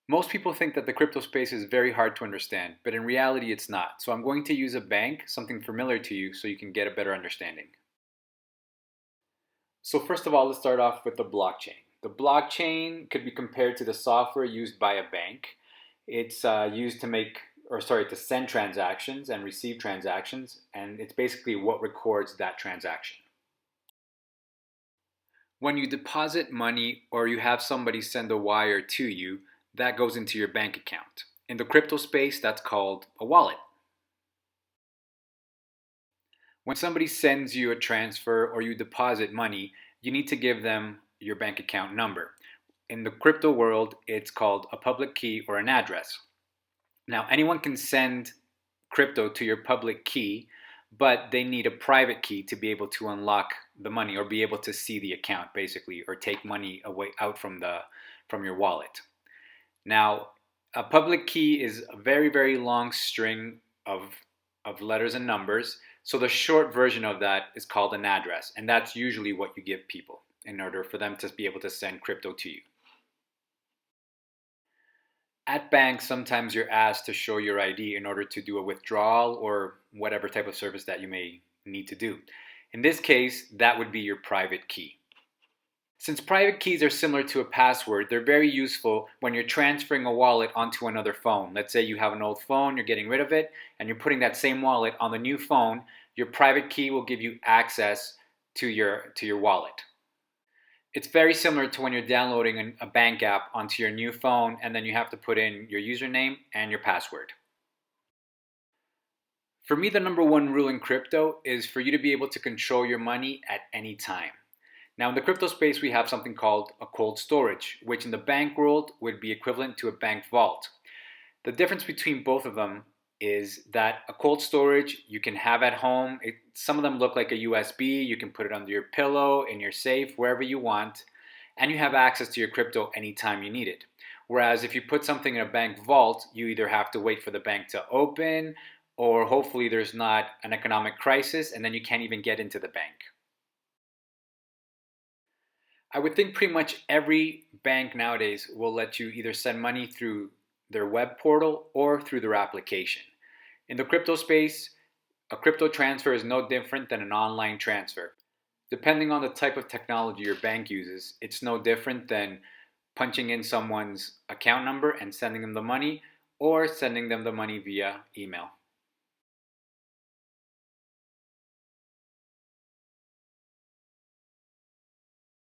Most people think that the crypto space is very hard to understand, but in reality it's not. So I'm going to use a bank, something familiar to you, so you can get a better understanding. So first of all, let's start off with the blockchain. The blockchain could be compared to the software used by a bank. It's used to to send transactions and receive transactions, and it's basically what records that transaction. When you deposit money or you have somebody send a wire to you, that goes into your bank account. In the crypto space, that's called a wallet. When somebody sends you a transfer or you deposit money, you need to give them your bank account number. In the crypto world, it's called a public key or an address. Now, anyone can send crypto to your public key, but they need a private key to be able to unlock the money or be able to see the account basically or take money away out from your wallet. Now, a public key is a very long string of letters and numbers. So the short version of that is called an address, and that's usually what you give people in order for them to be able to send crypto to you. At banks, sometimes you're asked to show your ID in order to do a withdrawal or whatever type of service that you may need to do. In this case, that would be your private key. Since private keys are similar to a password, they're very useful when you're transferring a wallet onto another phone. Let's say you have an old phone, you're getting rid of it, and you're putting that same wallet on the new phone. Your private key will give you access to your wallet. It's very similar to when you're downloading a bank app onto your new phone and then you have to put in your username and your password. For me, the number one rule in crypto is for you to be able to control your money at any time. Now, in the crypto space, we have something called a cold storage, which in the bank world would be equivalent to a bank vault. The difference between both of them is that a cold storage you can have at home. Some of them look like a USB. You can put it under your pillow, in your safe, wherever you want, and you have access to your crypto anytime you need it. Whereas if you put something in a bank vault, you either have to wait for the bank to open, or hopefully there's not an economic crisis, and then you can't even get into the bank. I would think pretty much every bank nowadays will let you either send money through their web portal or through their application. In the crypto space, a crypto transfer is no different than an online transfer. Depending on the type of technology your bank uses, it's no different than punching in someone's account number and sending them the money or sending them the money via email.